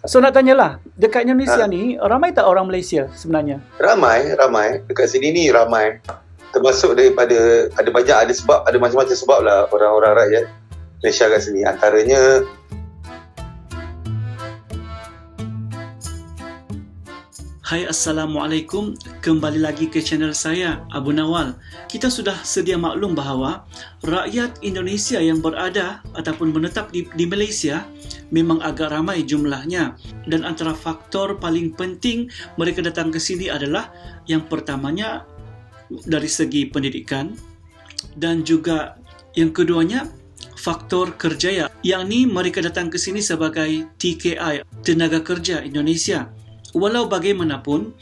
So nak tanyalah, dekat Indonesia ni ramai tak orang Malaysia sebenarnya? Ramai. Dekat sini ni ramai. Termasuk daripada, ada banyak, ada sebab, ada macam-macam sebab lah orang-orang rakyat Malaysia kat sini. Antaranya, Hai, Assalamualaikum. Kembali lagi ke channel saya, Abu Nawal. Kita sudah sedia maklum bahawa rakyat Indonesia yang berada ataupun menetap di Malaysia memang agak ramai jumlahnya. Dan antara faktor paling penting mereka datang ke sini adalah yang pertamanya dari segi pendidikan dan juga yang keduanya faktor kerjaya. Yang ni mereka datang ke sini sebagai TKI, Tenaga Kerja Indonesia. Walau bagaimanapun,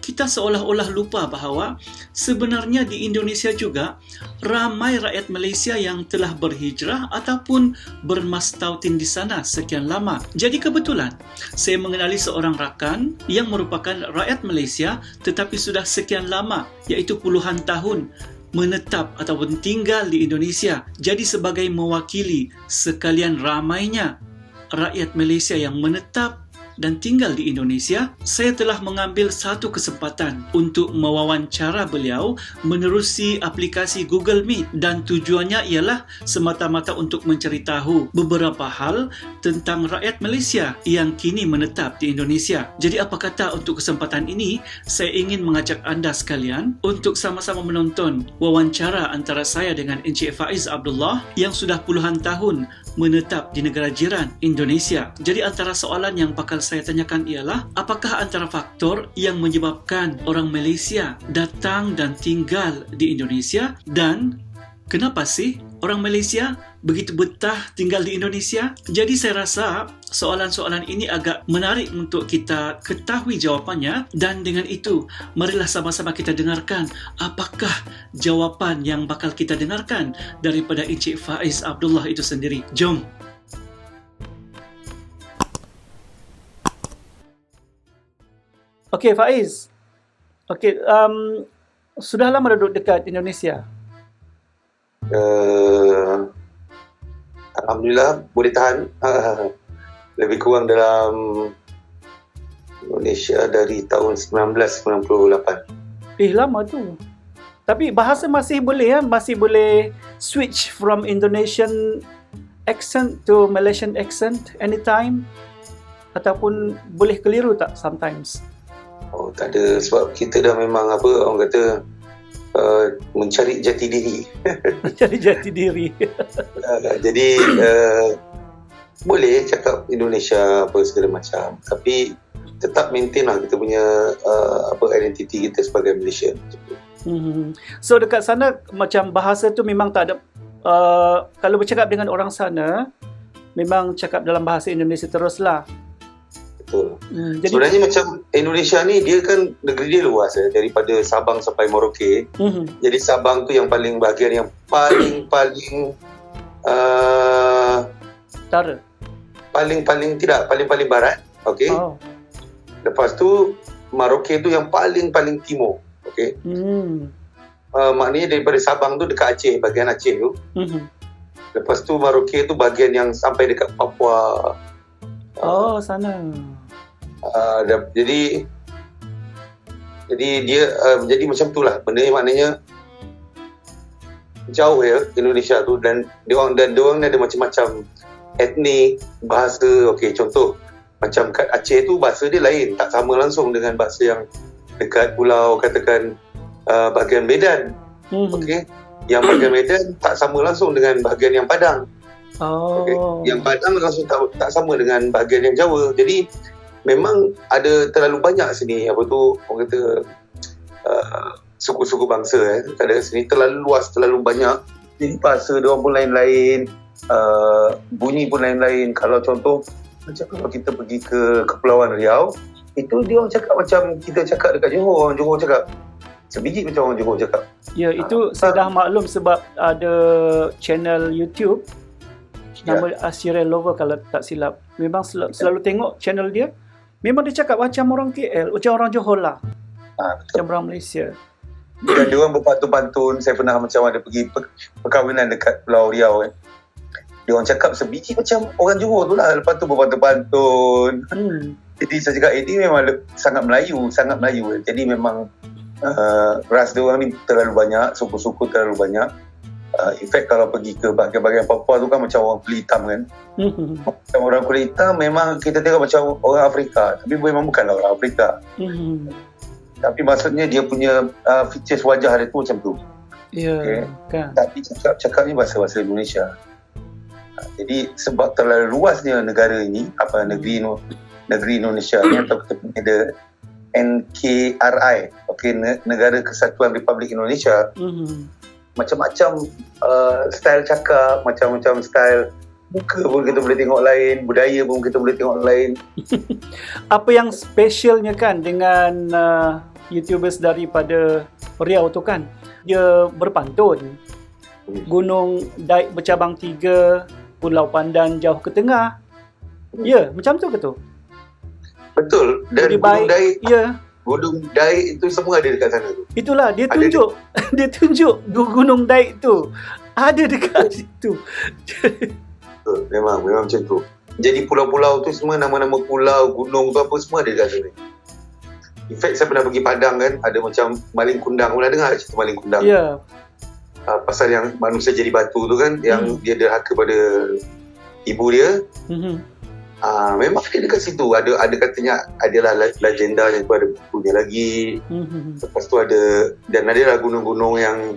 kita seolah-olah lupa bahawa sebenarnya di Indonesia juga ramai rakyat Malaysia yang telah berhijrah ataupun bermastautin di sana sekian lama. Jadi kebetulan, saya mengenali seorang rakan yang merupakan rakyat Malaysia tetapi sudah sekian lama, iaitu puluhan tahun menetap ataupun tinggal di Indonesia. Jadi sebagai mewakili sekalian ramainya rakyat Malaysia yang menetap dan tinggal di Indonesia, saya telah mengambil satu kesempatan untuk mewawancara beliau menerusi aplikasi Google Meet, dan tujuannya ialah semata-mata untuk mencari tahu beberapa hal tentang rakyat Malaysia yang kini menetap di Indonesia. Jadi apa kata untuk kesempatan ini, saya ingin mengajak anda sekalian untuk sama-sama menonton wawancara antara saya dengan Encik Faiz Abdullah yang sudah puluhan tahun menetap di negara jiran Indonesia. Jadi antara soalan yang bakal saya tanyakan ialah, apakah antara faktor yang menyebabkan orang Malaysia datang dan tinggal di Indonesia, dan kenapa sih orang Malaysia begitu betah tinggal di Indonesia? Jadi saya rasa soalan-soalan ini agak menarik untuk kita ketahui jawapannya, dan dengan itu marilah sama-sama kita dengarkan apakah jawapan yang bakal kita dengarkan daripada Encik Faiz Abdullah itu sendiri. Jom. Okey Faiz. Okey, sudah lama duduk dekat Indonesia? Alhamdulillah boleh tahan. Lebih kurang dalam Indonesia dari tahun 1998. Lama tu. Tapi bahasa masih boleh ya? Masih boleh switch from Indonesian accent to Malaysian accent anytime? Ataupun boleh keliru tak sometimes? Oh, tak ada, sebab kita dah memang orang kata mencari jati diri. Mencari jati diri. Jadi boleh cakap Indonesia apa segala macam, tapi tetap maintain lah kita punya identiti kita sebagai Malaysian. So dekat sana macam bahasa tu memang tak ada, kalau bercakap dengan orang sana memang cakap dalam bahasa Indonesia teruslah. Betul. Jadi, sebenarnya macam Indonesia ni dia kan negeri dia luas daripada Sabang sampai Merauke. Jadi Sabang tu yang paling bahagian yang paling utara. Paling barat. Okey. Oh. Lepas tu Merauke tu yang paling timur. Okey. Maknanya daripada Sabang tu dekat Aceh, bahagian Aceh tu. Lepas tu Merauke tu bahagian yang sampai dekat Papua. Sana. Jadi dia jadi macam tu lah. Benda ni maknanya jauh Indonesia tu, dan diorang ni ada macam-macam etnik, bahasa. Okey, contoh macam kat Aceh tu bahasa dia lain, tak sama langsung dengan bahasa yang dekat pulau, katakan bahagian Medan. Okey, yang bahagian Medan tak sama langsung dengan bahagian yang Padang. Okay. Yang Padang langsung tak sama dengan bahagian yang Jawa. Jadi memang ada terlalu banyak sini orang kata suku-suku bangsa ada sini, terlalu luas, terlalu banyak. Jadi bahasa diorang pun lain-lain, bunyi pun lain-lain. Kalau contoh macam kalau kita pergi ke Kepulauan Riau, itu diorang cakap macam kita cakap dekat Johor. Orang Johor cakap sebiji macam orang Johor cakap. Ya, itu saya dah maklum sebab ada channel YouTube nama Asyirai Lover kalau tak silap. Memang selalu tengok channel dia. Memang dia cakap macam orang KL, macam orang Johor lah. Macam orang Malaysia. Dan dia orang berpantun-pantun. Saya pernah macam ada pergi perkahwinan dekat Pulau Riau dia orang cakap sebiji macam orang Johor tu lah. Lepas tu berpantun-pantun. Jadi saya cakap ini memang sangat Melayu. Jadi memang ras dia orang ni terlalu banyak, suku-suku terlalu banyak. In fact kalau pergi ke bahagian-bahagian Papua tu kan macam orang kulit hitam kan. Macam orang kulit hitam memang kita tengok macam orang Afrika, tapi memang bukanlah orang Afrika. Tapi maksudnya dia punya features wajah dia tu macam tu. Ya, kan. Tapi cakapnya bahasa Indonesia. Jadi sebab terlalu luasnya negara ini, negeri Indonesia ni, atau kita punya ada NKRI, Negara Kesatuan Republik Indonesia. Macam-macam style cakap, macam-macam style muka pun kita boleh tengok lain, budaya pun kita boleh tengok lain. Apa yang specialnya kan dengan YouTubers daripada Riau tu kan, dia berpantun. Gunung Daik bercabang 3, Pulau Pandan jauh ke tengah. Ya, macam tu ke tu? Betul. Dan Gunung Daik, ya. Gunung Daik itu semua ada dekat sana tu. Itulah dia tunjuk. Dia tunjuk Gunung Daik tu ada dekat situ. Memang macam tu. Jadi pulau-pulau tu semua, nama-nama pulau, gunung tu apa semua ada dekat sana. In fact saya pernah pergi Padang kan, ada macam Maling Kundang. Pernah dengar cerita Maling Kundang? Ya. Pasal yang manusia jadi batu tu kan, yang dia derhaka pada ibu dia. Memang dia dekat situ ada katanya adalah legenda yang tu, ada bukunya lagi. Lepas tu ada, dan adalah gunung-gunung yang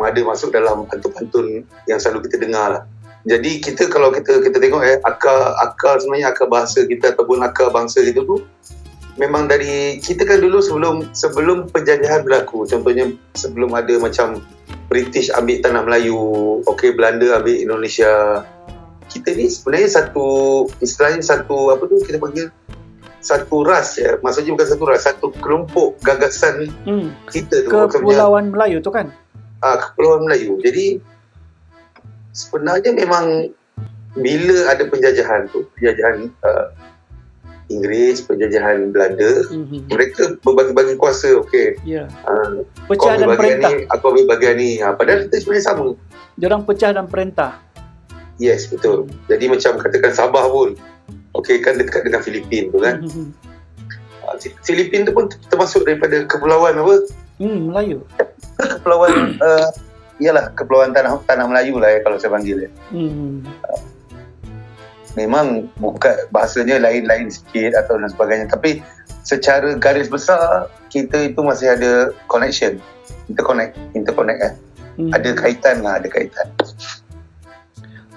ada masuk dalam pantun-pantun yang selalu kita dengar lah. Jadi kalau kita tengok akal sebenarnya akal bahasa kita ataupun akal bangsa kita tu memang dari kita kan dulu sebelum penjajahan berlaku. Contohnya sebelum ada macam British ambil tanah Melayu, Belanda ambil Indonesia. Kita ni sebenarnya kita panggil satu ras ya. Maksudnya bukan satu ras, satu kelompok gagasan kita tu. Kepulauan Melayu tu kan? Kepulauan Melayu. Jadi sebenarnya memang bila ada penjajahan Inggeris, penjajahan Belanda, mereka berbagi-bagi kuasa. Pecah dan perintah. Aku ambil bagian ni. Padahal kita sebenarnya sama. Diorang pecah dan perintah. Yes, betul. Jadi macam katakan Sabah pun, kan dekat dengan Filipin tu kan. Filipin tu pun termasuk daripada kepulauan apa? Melayu. Kepulauan, kepulauan tanah Melayu lah ya, kalau saya panggil ya. Memang bukan bahasanya lain-lain sikit atau dan sebagainya, tapi secara garis besar kita itu masih ada connection, interconnect ada kaitan.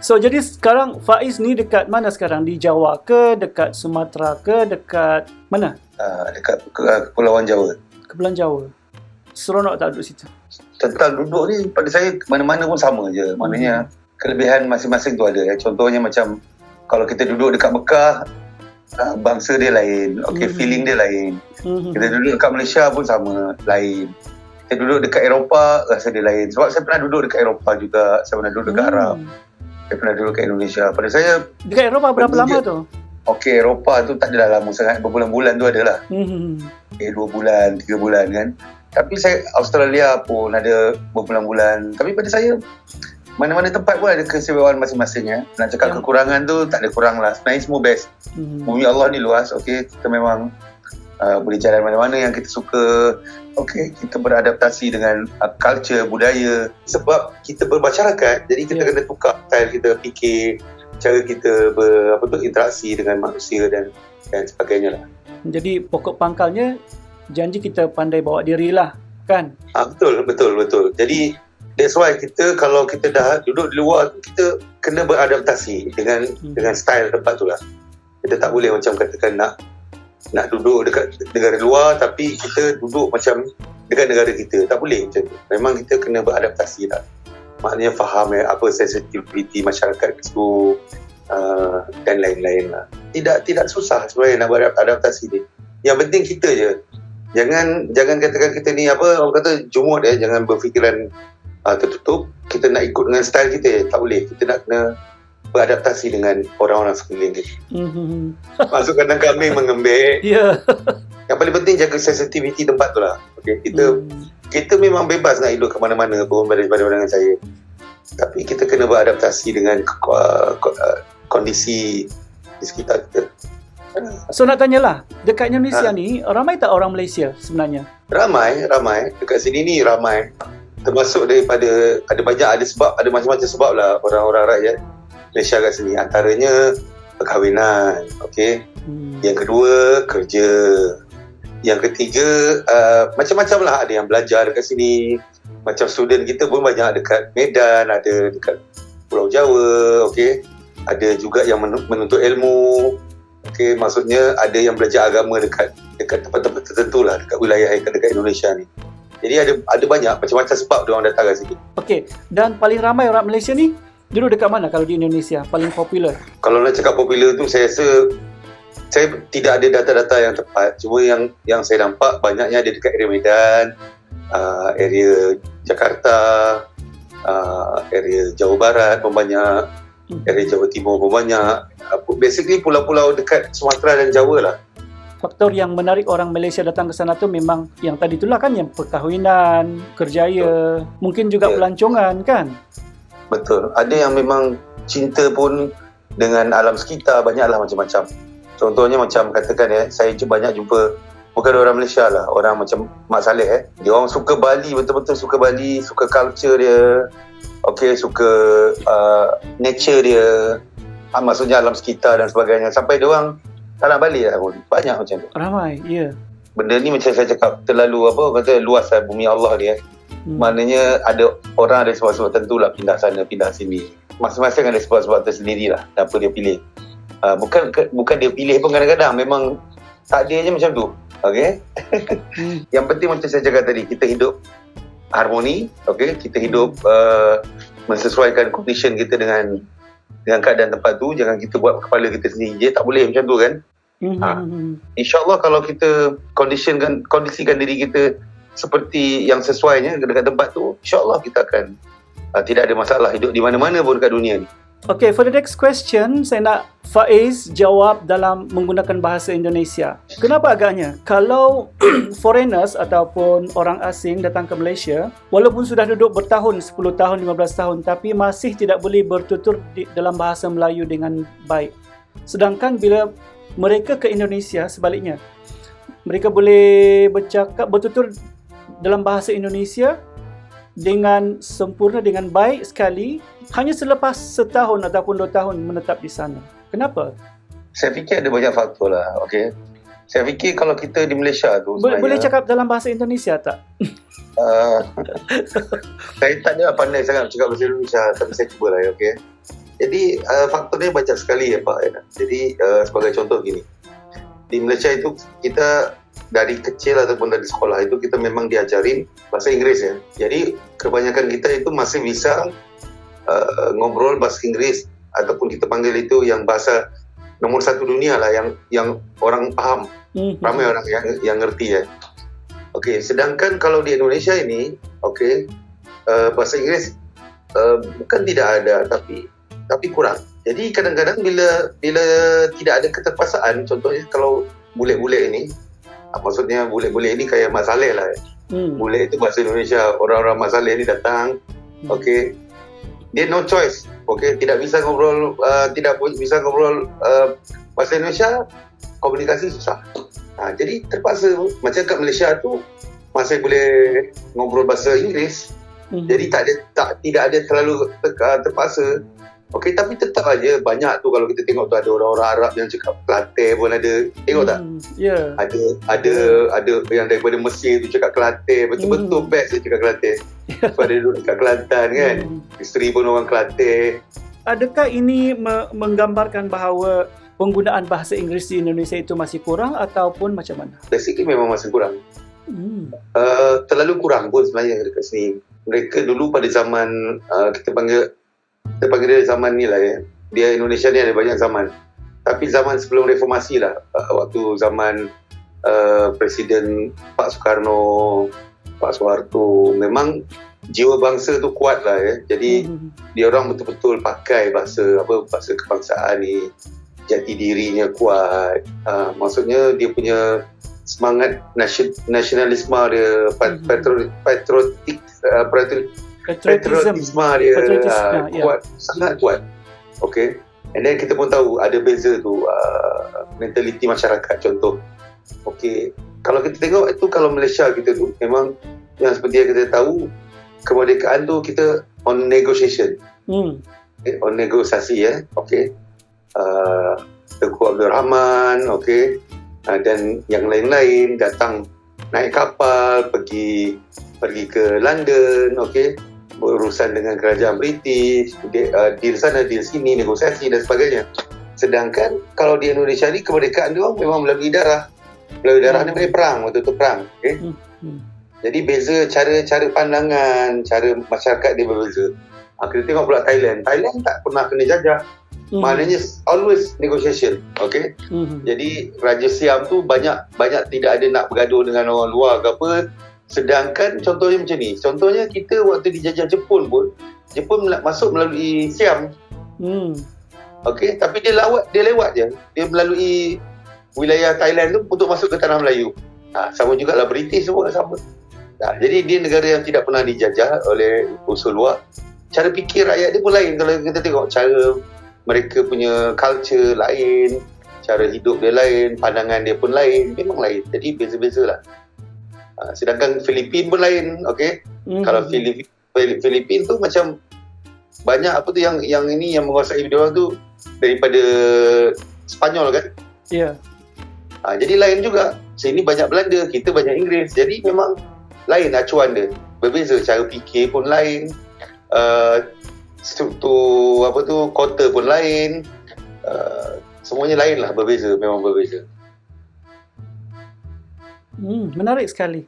So jadi sekarang Faiz ni dekat mana sekarang? Di Jawa ke, dekat Sumatera ke, dekat mana? Dekat Kepulauan Jawa. Kepulauan Jawa. Seronok tak duduk situ? Tentang duduk ni pada saya mana-mana pun sama je. Maknanya kelebihan masing-masing tu ada. Contohnya macam kalau kita duduk dekat Mekah, bangsa dia lain, feeling dia lain. Kita duduk dekat Malaysia pun sama, lain. Kita duduk dekat Eropah, rasa dia lain. Sebab saya pernah duduk dekat Eropah juga, saya pernah duduk dekat Arab. Saya pernah duduk kat Indonesia. Pada saya dekat Eropah berapa lama tu? Eropah tu tak adalah lama sangat. Berbulan-bulan tu adalah 2 bulan, 3 bulan kan. Tapi saya Australia pun ada berbulan-bulan. Tapi pada saya mana-mana tempat pun ada keistimewaan masing-masing ya. Nak cakap kekurangan tu tak ada kurang lah. Sebenarnya semua best. Bumi Allah ni luas. Kita memang boleh jalan mana-mana yang kita suka. Kita beradaptasi dengan culture, budaya. Sebab kita bermasyarakat, jadi kita kena tukar style kita fikir, cara kita interaksi dengan manusia dan sebagainya lah. Jadi pokok pangkalnya janji kita pandai bawa diri lah, kan? Betul. Jadi that's why kita kalau kita dah duduk di luar, kita kena beradaptasi dengan style tempat tu lah. Kita tak boleh macam katakan nak duduk dekat negara luar tapi kita duduk macam dekat negara kita. Tak boleh macam tu. Memang kita kena beradaptasi lah. Maknanya faham apa sensitivity masyarakat itu dan lain-lain lah. Tidak susah sebenarnya nak beradaptasi ni. Yang penting kita je. Jangan katakan kita ni orang kata jumut ya. Jangan berfikiran tertutup. Kita nak ikut dengan style kita. Tak boleh. Kita nak kena beradaptasi dengan orang-orang sekeliling kita. Masuk kandang kambing mengembik. Yang paling penting jaga sensitivity tempat tu lah. Kita memang bebas nak hidup ke mana-mana pun pada pandangan saya. Tapi kita kena beradaptasi dengan kondisi di sekitar kita. So nak tanyalah, dekat Indonesia ni ramai tak orang Malaysia sebenarnya? Ramai. Dekat sini ni ramai. Termasuk daripada ada sebab, ada macam-macam sebab lah orang-orang rakyat Malaysia kat sini. Antaranya perkahwinan, okey. Yang kedua, kerja. Yang ketiga, macam-macam lah. Ada yang belajar dekat sini. Macam student kita pun banyak dekat Medan, ada dekat Pulau Jawa, okey. Ada juga yang menuntut ilmu. Okey, maksudnya ada yang belajar agama dekat tempat-tempat tertentu lah, dekat wilayah dekat Indonesia ni. Jadi ada banyak macam-macam sebab dia orang datang kat sini. Okey, dan paling ramai orang Malaysia ni duduk dekat mana kalau di Indonesia? Paling popular? Kalau nak cakap popular tu, saya rasa saya tidak ada data-data yang tepat. Cuma yang saya nampak banyaknya ada dekat area Medan, area Jakarta, area Jawa Barat pun banyak, area Jawa Timur pun banyak. Basically pulau-pulau dekat Sumatera dan Jawa lah. Faktor yang menarik orang Malaysia datang ke sana tu memang yang tadi itulah kan, yang perkahwinan, kerjaya, mungkin juga pelancongan kan? Betul. Ada yang memang cinta pun dengan alam sekitar, banyaklah macam-macam. Contohnya macam katakan saya banyak jumpa, bukan orang Malaysia lah, orang macam Mak Saleh dia orang suka Bali, betul-betul suka Bali, suka culture dia, okey, suka nature dia, maksudnya alam sekitar dan sebagainya, sampai dia orang tak nak balik lah pun. Banyak macam tu. Ramai, ya. Benda ni macam saya cakap, terlalu luas lah bumi Allah dia. Maknanya ada orang ada sebab-sebab tertentu lah pindah sana, pindah sini. Masing-masing ada sebab-sebab tersendiri lah kenapa dia pilih. Bukan dia pilih pun, kadang-kadang memang takdir je macam tu. Okay? Yang penting macam saya cakap tadi, kita hidup harmoni, okay? Kita hidup mensesuaikan condition kita dengan keadaan tempat tu. Jangan kita buat kepala kita sendiri je, tak boleh macam tu kan. InsyaAllah kalau kita kondisikan diri kita seperti yang sesuainya dekat tempat tu, InsyaAllah kita akan tidak ada masalah hidup di mana-mana pun dekat dunia ni. Okay, for the next question, saya nak Faiz jawab dalam menggunakan bahasa Indonesia. Kenapa agaknya kalau foreigners ataupun orang asing datang ke Malaysia, walaupun sudah duduk bertahun, 10 tahun, 15 tahun, tapi masih tidak boleh bertutur dalam bahasa Melayu dengan baik. Sedangkan bila mereka ke Indonesia, sebaliknya, mereka boleh bertutur dalam bahasa Indonesia dengan sempurna, dengan baik sekali, hanya selepas setahun ataupun 2 tahun menetap di sana. Kenapa? Saya fikir ada banyak faktor lah, okey. Saya fikir kalau kita di Malaysia tu boleh cakap dalam bahasa Indonesia tak? Saya tak ada pandai sangat cakap bahasa Indonesia, tapi saya cubalah ya, okey. Jadi faktornya banyak sekali ya Pak. Jadi sebagai contoh gini, di Malaysia itu kita dari kecil ataupun dari sekolah itu kita memang diajarin bahasa Inggeris ya. Jadi kebanyakan kita itu masih bisa ngobrol bahasa Inggeris, ataupun kita panggil itu yang bahasa nombor 1 dunia lah, yang orang faham. Ramai orang yang ngerti ya. Okey, sedangkan kalau di Indonesia ini, okey, bahasa Inggeris bukan tidak ada, tapi kurang. Jadi kadang-kadang bila tidak ada keterpaksaan, contohnya kalau bule-bule ini, maksudnya bule-bule ini kayak Mak Saleh lah. Bule itu bahasa Indonesia, orang-orang Mak Saleh ni datang, okey, dia no choice, okey, tidak bisa ngobrol bahasa Indonesia, komunikasi susah. Jadi terpaksa, macam kat Malaysia tu masih boleh ngobrol bahasa Inggeris. Jadi tidak ada terlalu terpaksa. Okey, tapi tetap aja banyak tu, kalau kita tengok tu ada orang-orang Arab yang cakap Kelantan pun ada. Tengok tak? Ya. Ada yang daripada Mesir tu cakap Kelantan, betul-betul best dia cakap Kelantan. Sebab dia duduk dekat Kelantan kan. Isteri pun orang Kelantan. Adakah ini menggambarkan bahawa penggunaan bahasa Inggeris di Indonesia itu masih kurang ataupun macam mana? Basically memang masih kurang. Terlalu kurang pun sebenarnya dekat sini. Mereka dulu pada zaman kita panggil dia zaman ni lah ya. Dia Indonesia ni ada banyak zaman. Tapi zaman sebelum reformasi lah, waktu zaman Presiden Pak Soekarno, Pak Soeharto, memang jiwa bangsa tu kuat lah ya. Jadi dia orang betul-betul pakai bahasa kebangsaan ni, jati dirinya kuat. Maksudnya dia punya semangat nasionalisme dia, patriotisme dia Patriotisme, ya. kuat, sangat kuat. Okay. And then kita pun tahu ada beza tu mentaliti masyarakat. Contoh, okay, kalau kita tengok itu, kalau Malaysia kita tu memang yang seperti yang kita tahu, kemerdekaan tu kita on negotiation, okay, on negosiasi okay. Tengku Abdul Rahman, okay, dan yang lain-lain datang naik kapal pergi ke London, okay, berurusan dengan kerajaan British, deal sana, deal sini, negosiasi dan sebagainya. Sedangkan kalau di Indonesia ni kemerdekaan dia memang melalui darah ni melalui perang, waktu tu perang, okay? Jadi beza cara pandangan, cara masyarakat dia berbeza. Kita tengok pula Thailand tak pernah kena jajah. Maknanya always negotiation, okay? Jadi Raja Siam tu banyak tidak ada nak bergaduh dengan orang luar ke apa. Sedangkan contohnya macam ni, contohnya kita waktu dijajah Jepun pun, Jepun masuk melalui Siam, okay? Tapi dia lewat je, dia melalui wilayah Thailand tu untuk masuk ke tanah Melayu. Sama jugalah British semua sama. Jadi dia negara yang tidak pernah dijajah oleh unsur luar. Cara fikir rakyat dia pun lain. Kalau kita tengok cara mereka punya culture lain, cara hidup dia lain, pandangan dia pun lain, memang lain. Jadi beza-beza lah. Sedangkan Filipin pun lain, okay? Kalau Filipin tu macam banyak apa tu yang ini yang menguasai dia orang tu daripada Spanyol kan? Ya. Jadi lain juga. Sini banyak Belanda, kita banyak Inggeris. Jadi memang lain acuan dia. Berbeza, cara fikir pun lain. Struktur kota pun lain. Semuanya lain lah, berbeza, memang berbeza. Menarik sekali.